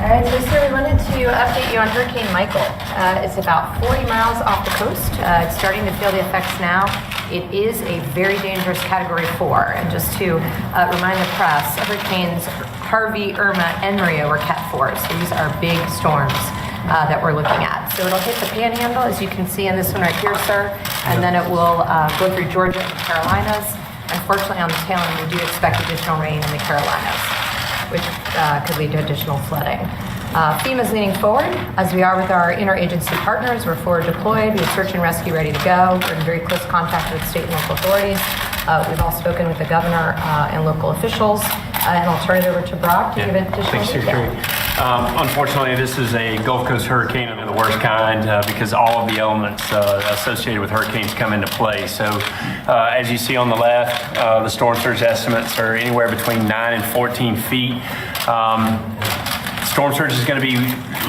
All right, so sir, we wanted to update you on Hurricane Michael. It's about 40 miles off the coast. It's starting to feel the effects now. It is a very dangerous Category 4. And just to remind the press, Hurricanes Harvey, Irma, and Maria were Cat 4. So these are big storms that we're looking at. So it'll hit the Panhandle, as you can see in this one right here, sir, and then it will go through Georgia and the Carolinas. Unfortunately, on the tail end, we do expect additional rain in the Carolinas, which could lead to additional flooding. FEMA is leaning forward, as we are with our interagency partners. We're forward deployed. We have search and rescue ready to go. We're in very close contact with state and local authorities. We've all spoken with the governor and local officials. And I'll turn it over to Brock to give additional detail. Unfortunately, this is a Gulf Coast hurricane of the worst kind because all of the elements associated with hurricanes come into play. So as you see on the left, the storm surge estimates are anywhere between 9 and 14 feet. Storm surge is going to be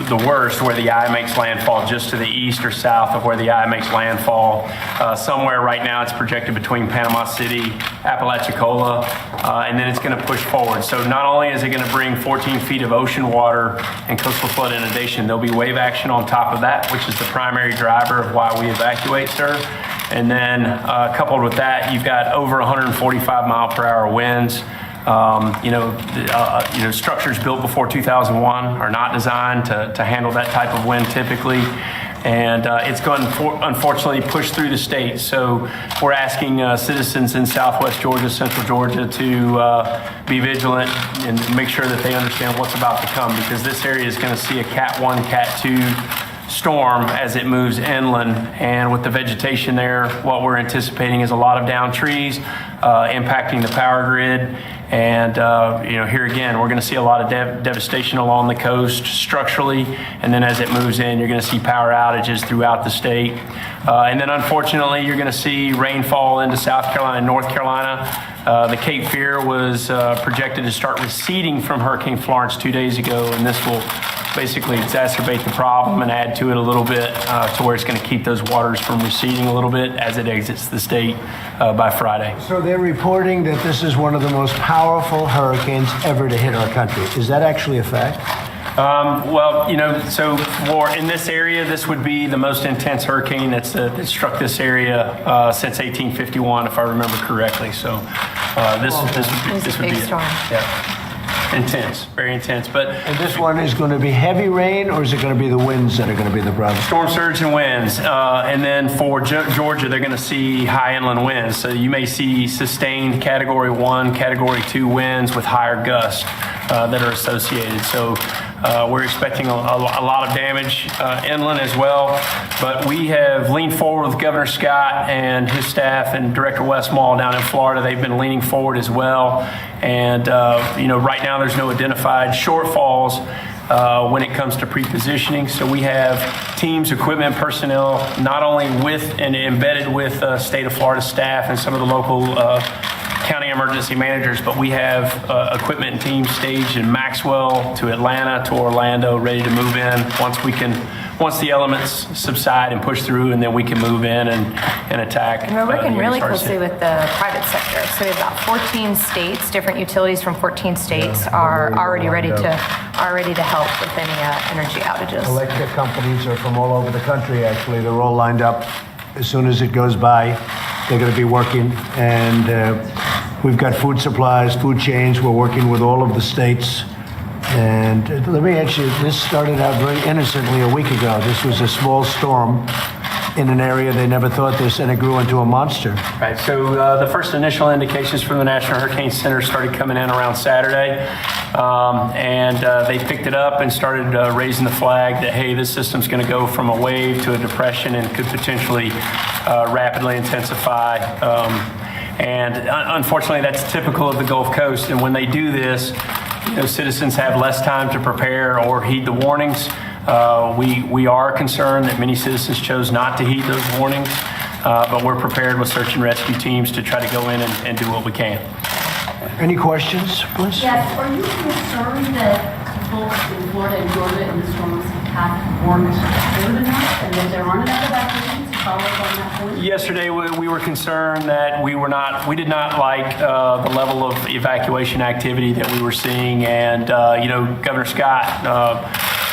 the worst where the eye makes landfall, just to the east or south of where the eye makes landfall. Somewhere right now it's projected between Panama City, Apalachicola, and then it's going to push forward. So not only is it going to bring 14 feet of ocean water and coastal flood inundation, there'll be wave action on top of that, which is the primary driver of why we evacuate, sir. And then coupled with that, you've got over 145 mile per hour winds. Structures built before 2001 are not designed to handle that type of wind typically. And it's going to unfortunately push through the state. So we're asking citizens in Southwest Georgia, Central Georgia to be vigilant and make sure that they understand what's about to come, because this area is going to see a Cat 1, Cat 2 storm as it moves inland. And with the vegetation there, what we're anticipating is a lot of downed trees impacting the power grid. And, here again, we're going to see a lot of devastation along the coast structurally. And then as it moves in, you're going to see power outages throughout the state. And then, unfortunately, you're going to see rainfall into South Carolina and North Carolina. The Cape Fear was projected to start receding from Hurricane Florence 2 days ago. And this will basically exacerbate the problem and add to it a little bit to where it's going to keep those waters from receding a little bit as it exits the state by Friday. So they're reporting that this is one of the most powerful hurricanes ever to hit our country. Is that actually a fact? So in this area, this would be the most intense hurricane that struck this area since 1851, if I remember correctly. So this would be storm. Yeah. Intense, very intense. And this one is going to be heavy rain, or is it going to be the winds that are going to be the problem? Storm surge and winds. And then for Georgia, they're going to see high inland winds. So you may see sustained Category 1, Category 2 winds with higher gusts that are associated. So we're expecting a lot of damage inland as well. But we have leaned forward with Governor Scott and his staff and Director Westmall down in Florida. They've been leaning forward as well. And, right now there's no identified shortfalls when it comes to pre-positioning. So we have teams, equipment, personnel, not only with and embedded with state of Florida staff and some of the local county emergency managers, but we have equipment and teams staged in Maxwell to Atlanta to Orlando, ready to move in once the elements subside and push through, and then we can move in and attack. And we're working really closely with the private sector. So we have about 14 states, different utilities from 14 states are already ready to help with any energy outages. Electric companies are from all over the country, actually. They're all lined up. As soon as it goes by, they're going to be working. And we've got food supplies, food chains. We're working with all of the states. And let me ask you, this started out very innocently a week ago. This was a small storm in an area they never thought this, and it grew into a monster. Right, so the first initial indications from the National Hurricane Center started coming in around Saturday, and they picked it up and started raising the flag that, hey, this system's going to go from a wave to a depression and could potentially rapidly intensify. And unfortunately, that's typical of the Gulf Coast, and when they do this, citizens have less time to prepare or heed the warnings. We are concerned that many citizens chose not to heed those warnings, but we're prepared with search and rescue teams to try to go in and do what we can. Any questions, please? Yes. Are you concerned that folks in Florida and Georgia in the storms have weren't prepared enough and that there aren't enough evacuations? follow up on that point? Yesterday, we were concerned that we did not like the level of evacuation activity that we were seeing, and Governor Scott,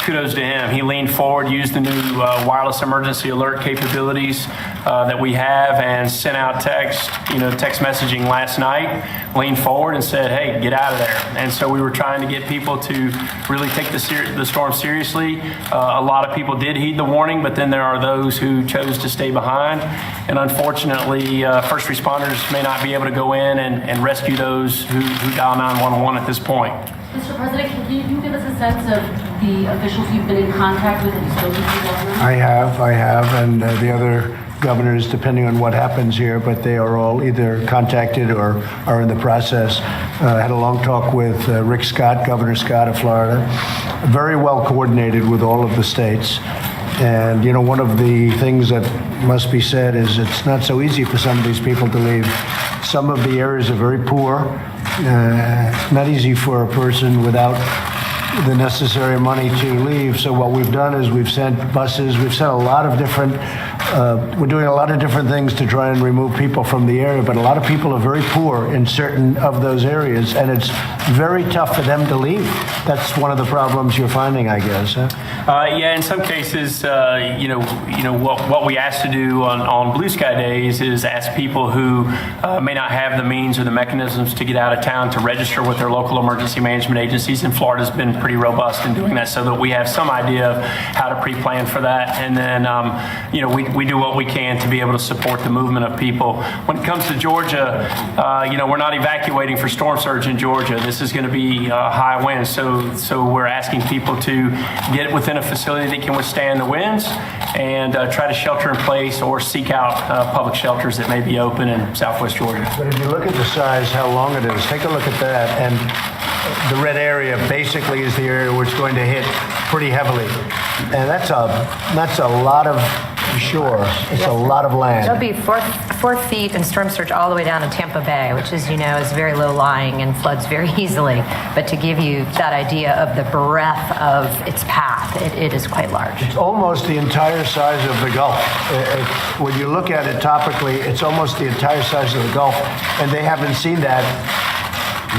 kudos to him. He leaned forward, used the new wireless emergency alert capabilities that we have, and sent out text messaging last night. Leaned forward and said, "Hey, get out of there." And so we were trying to get people to really take the storm seriously. A lot of people did heed the warning, but then there are those who chose to stay behind. And unfortunately, first responders may not be able to go in and rescue those who dial 911 at this point. Mr. President, can you give us a sense of the officials you've been in contact with? Have you spoken to the governor? I have, and the other governors, depending on what happens here, but they are all either contacted or are in the process. Had a long talk with Rick Scott, Governor Scott of Florida. Very well coordinated with all of the states. And, one of the things that must be said is it's not so easy for some of these people to leave. Some of the areas are very poor. It's not easy for a person without the necessary money to leave. So what we've done is we've sent buses, we've sent a lot of different, we're doing a lot of different things to try and remove people from the area, but a lot of people are very poor in certain of those areas, and it's very tough for them to leave. That's one of the problems you're finding, I guess. Huh? Yeah, in some cases, what we ask to do on Blue Sky Days is ask people who may not have the means or the mechanisms to get out of town to register with their local emergency management agencies, and Florida's been pretty robust in doing that so that we have some idea of how to pre-plan for that. And then, we do what we can to be able to support the movement of people. When it comes to Georgia, we're not evacuating for storm surge in Georgia. This is going to be high winds, so we're asking people to get within a facility that can withstand the winds and try to shelter in place or seek out public shelters that may be open in Southwest Georgia. But if you look at the size, how long it is, take a look at that. And the red area basically is the area where it's going to hit pretty heavily. And that's a lot of shore. It's a lot of land. There'll be 4 feet in storm surge all the way down to Tampa Bay, which is very low lying and floods very easily. But to give you that idea of the breadth of its path, it is quite large. It's almost the entire size of the Gulf. When you look at it topically, it's almost the entire size of the Gulf. And they haven't seen that.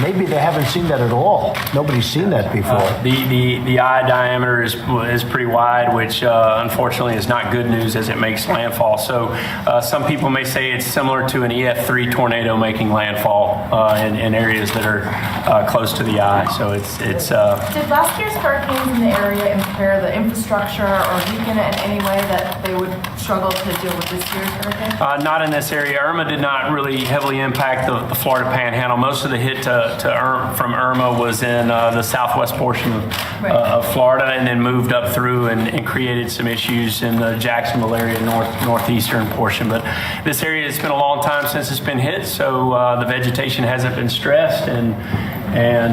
Maybe they haven't seen that at all. Nobody's seen that before. The eye diameter is pretty wide, which unfortunately is not good news as it makes landfall. So some people may say it's similar to an EF3 tornado making landfall in areas that are close to the eye. So it's. Did last year's hurricanes in the area impair the infrastructure or weaken it in any way that they would struggle to deal with this year's hurricane? Not in this area. Irma did not really heavily impact the Florida Panhandle. Most of the hit from Irma was in the southwest portion of Florida, and then moved up through and created some issues in the Jacksonville area, northeastern portion. But this area, it's been a long time since it's been hit, so the vegetation hasn't been stressed, and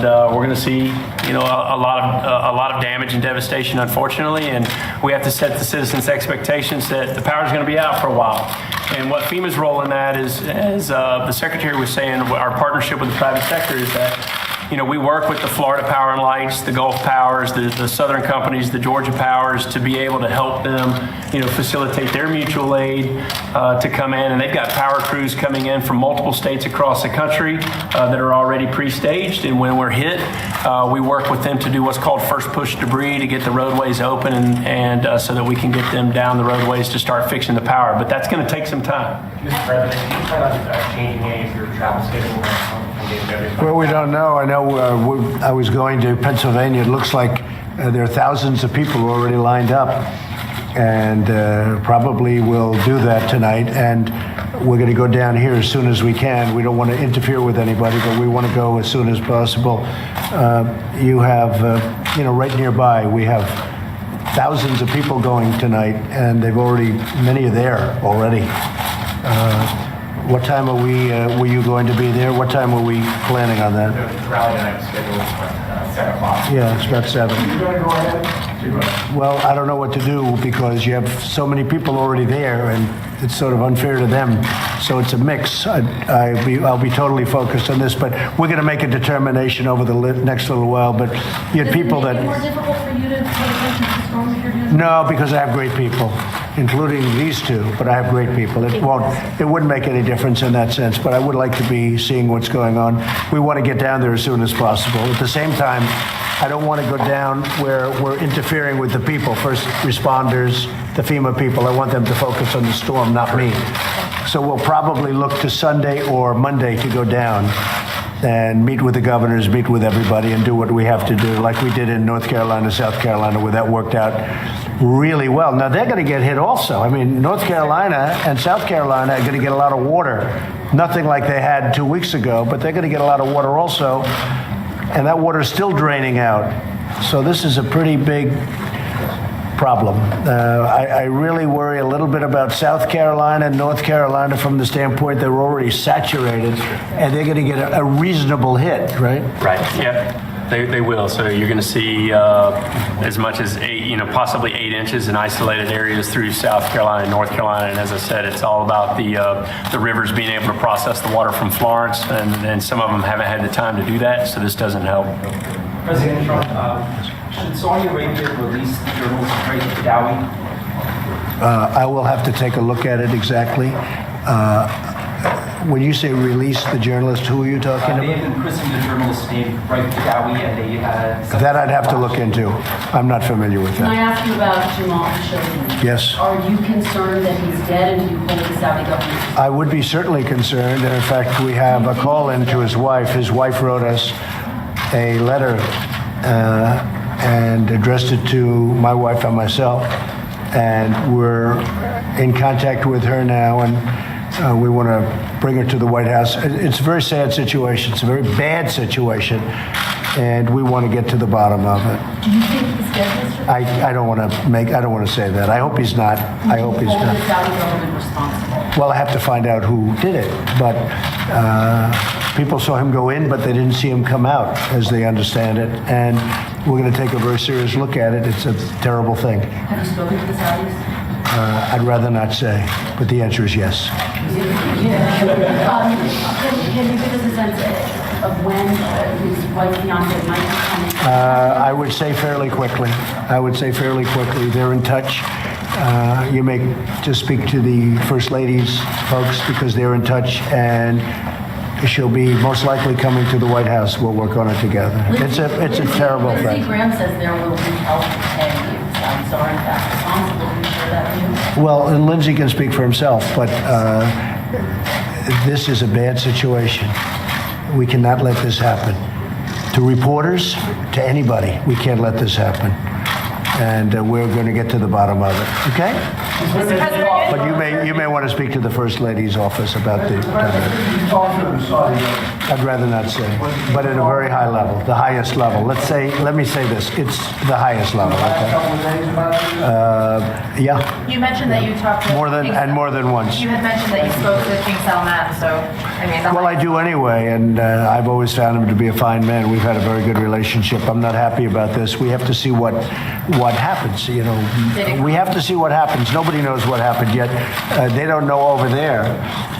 we're going to see a lot of damage and devastation, unfortunately, and we have to set the citizens' expectations that the power is going to be out for a while. And what FEMA's role in that is, as the Secretary was saying, our partnership with the private sector is that, we work with the Florida Power and Lights, the Gulf Powers, the Southern companies, the Georgia Powers, to be able to help them, facilitate their mutual aid to come in. And they've got power crews coming in from multiple states across the country that are already pre-staged. And when we're hit, we work with them to do what's called first push debris to get the roadways open and so that we can get them down the roadways to start fixing the power. But that's going to take some time. Mr. President, can you plan on changing any of your travel schedule? Well, we don't know. I know I was going to Pennsylvania. It looks like there are thousands of people who are already lined up, and probably will do that tonight. And we're going to go down here as soon as we can. We don't want to interfere with anybody, but we want to go as soon as possible. You have, right nearby, we have thousands of people going tonight, and many are there already. What time were you going to be there? What time were we planning on that? The rally tonight scheduled for 7 o'clock. Yeah, it's about 7. You're going to go ahead? Well, I don't know what to do because you have so many people already there, and it's sort of unfair to them. So it's a mix. I'll be totally focused on this, but we're going to make a determination over the next little while. But you had people Does it that... make it more difficult for you to pay attention to storms if you're doing? No, because I have great people, including these two, but I have great people. It wouldn't make any difference in that sense, but I would like to be seeing what's going on. We want to get down there as soon as possible. At the same time, I don't want to go down where we're interfering with the people, first responders, the FEMA people. I want them to focus on the storm, not me. So we'll probably look to Sunday or Monday to go down and meet with the governors, meet with everybody, and do what we have to do, like we did in North Carolina, South Carolina, where that worked out really well. Now, they're going to get hit also. I mean, North Carolina and South Carolina are going to get a lot of water. Nothing like they had 2 weeks ago, but they're going to get a lot of water also. And that water is still draining out. So this is a pretty big problem. I really worry a little bit about South Carolina and North Carolina from the standpoint they're already saturated, and they're going to get a reasonable hit, right? Right. Yeah, they will. So you're going to see as much as possibly 8 inches in isolated areas through South Carolina and North Carolina. And as I said, it's all about the rivers being able to process the water from Florence, and some of them haven't had the time to do that. So this doesn't help. President Trump, should Saudi Arabia release the journalist Raif Badawi? I will have to take a look at it exactly. When you say release the journalist, who are you talking They about? have imprisoned a journalist named Raif Badawi, and they... That I'd have to look into. I'm not familiar with Can I that. ask you about Jamal Khashoggi? Yes. Are you concerned that he's dead, and do you hold the Saudi government? I would be certainly concerned, and in fact, we have a call in to his wife. His wife wrote us a letter and addressed it to my wife and myself, and we're in contact with her now, and we want to bring her to the White House. It's a very sad situation. It's a very bad situation, and we want to get to the bottom of it. Do you think he's dead, Mr. I don't want to say that. I hope he's not. I hope he's Hold not. the Saudi government responsible? Well, I have to find out who did it, but people saw him go in, but they didn't see him come out, as they understand it, and we're going to take a very serious look at it. It's a terrible thing. Have you spoken to the Saudis? I'd rather not say, but the answer is yes. Can you give us a sense of when his wife, fiance, might be coming? I would say fairly quickly. They're in touch. You may just speak to the First Lady's folks because they're in touch, and she'll be most likely coming to the White House. We'll work on it together. It's a terrible Lindsey thing. Graham says there will be help to pay if the Saudis are in fact responsible. Can you share that with you? Well, and Lindsey can speak for himself, but this is a bad situation. We cannot let this happen. To reporters, to anybody, we can't let this happen. And we're going to get to the bottom of it. Okay? Mr. President, But you may want to speak to the First Lady's office about the. I'd rather not say, but at a very high level, the highest level. Let me say this: it's the highest level. Okay? Yeah, you mentioned that you talked to more than once. You had mentioned that you spoke to King Salman, so I mean. Well, I do anyway, and I've always found him to be a fine man. We've had a very good relationship. I'm not happy about this. We have to see what happens. You know, we have to see what happens. Nobody knows what happened yet. They don't know over there,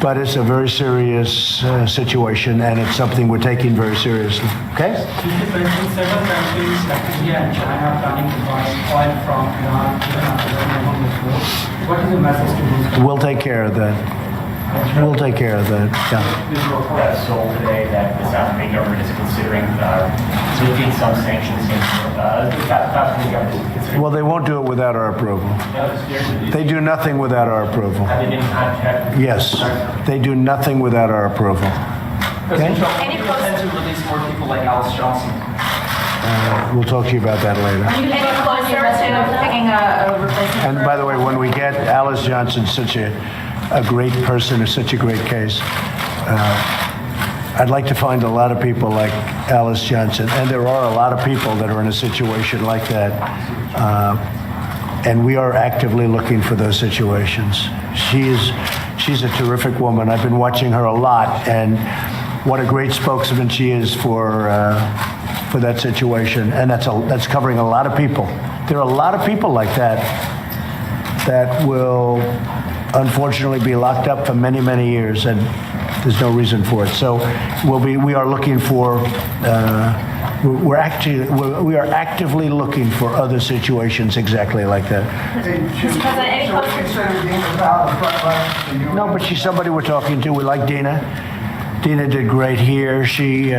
but it's a very serious situation, and it's something we're taking very seriously. Okay? You mentioned several countries like India and China are planning to buy oil from Iran even after the Navy war. What is the message to those countries? We'll take care of that. We'll take care of that. Yeah. There's a report out of Seoul today that the South Korean government is considering lifting some sanctions against the South Korean government is considering. Well, they won't do it without our approval. They do nothing without our approval. Have they been in contact? Yes, they do nothing without our approval. President Trump, Any do you intend to release more people like Alice Johnson? We'll talk to you about that later. Are you going to Any go closer to picking a replacement? And by the way, when we get Alice Johnson, such a great person, is such a great case, I'd like to find a lot of people like Alice Johnson, and there are a lot of people that are in a situation like that, and we are actively looking for those situations. She's a terrific woman. I've been watching her a lot, and what a great spokesman she is for that situation, and that's covering a lot of people. There are a lot of people like that will unfortunately be locked up for many, many years, and there's no reason for it. So we are looking for, we are actively looking for other situations exactly like that. Mr. President, any questions? No, but she's somebody we're talking to. We like Dina. Dina did great here. She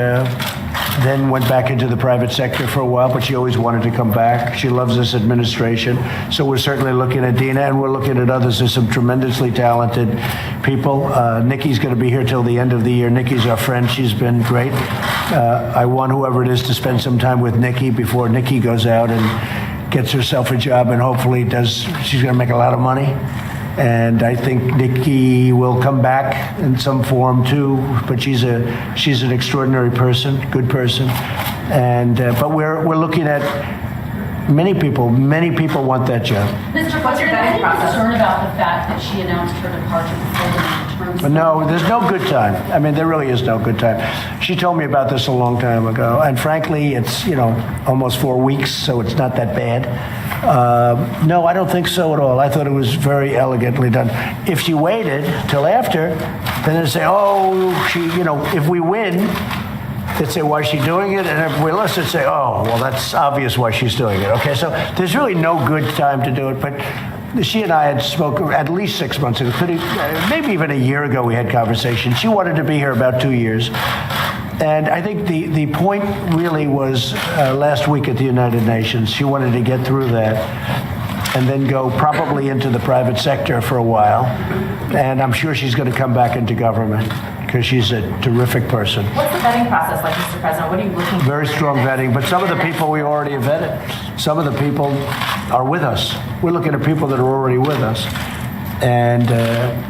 then went back into the private sector for a while, but she always wanted to come back. She loves this administration. So we're certainly looking at Dina, and we're looking at others. There's some tremendously talented people. Nikki's going to be here till the end of the year. Nikki's our friend. She's been great. I want whoever it is to spend some time with Nikki before Nikki goes out and gets herself a job, and hopefully she's going to make a lot of money. And I think Nikki will come back in some form too, but she's an extraordinary person, good person. And but we're looking at many people want that job. Mr. President, are you concerned about the fact that she announced her departure before the term? But no, there's no good time. I mean, there really is no good time. She told me about this a long time ago, and frankly, it's almost 4 weeks, so it's not that bad. No, I don't think so at all. I thought it was very elegantly done. If she waited till after, then they'd say, "Oh, if we win." They'd say, why is she doing it? And if we lose, they'd say, oh, well, that's obvious why she's doing it. Okay, so there's really no good time to do it. But she and I had spoken at least 6 months ago, maybe even a year ago we had conversations. She wanted to be here about 2 years. And I think the point really was last week at the United Nations. She wanted to get through that and then go probably into the private sector for a while. And I'm sure she's going to come back into government, because she's a terrific person. What's the vetting process like, Mr. President? What are you looking for? Very strong vetting, but some of the people we already have vetted. Some of the people are with us. We're looking at people that are already with us. And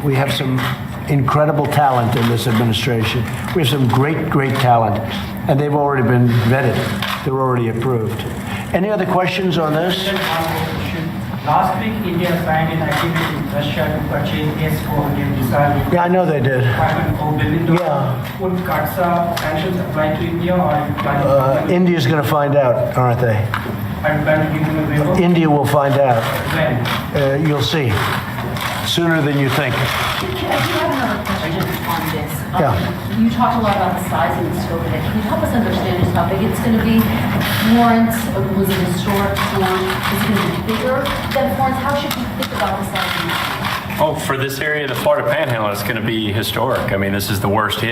we have some incredible talent in this administration. We have some great, great talent. And they've already been vetted. They're already approved. Any other questions on this? Last week, India signed an agreement with Russia to purchase S-400 missiles. Yeah, I know they did. $5.4 billion. Yeah. Would CAATSA sanctions apply to India, or India's going to find out, aren't they? are you planning to give them a waiver? India will find out. When? You'll see. Sooner than you think. I do have another question on this. Yeah. You talked a lot about the size and the scope of it. Can you help us understand just how big it's going to be? Florence, was it historic Florence? Is it going to be bigger than Florence? How should we think about the size of it? Oh, for this area, the Florida Panhandle, it's going to be historic. I mean, this is the worst hit.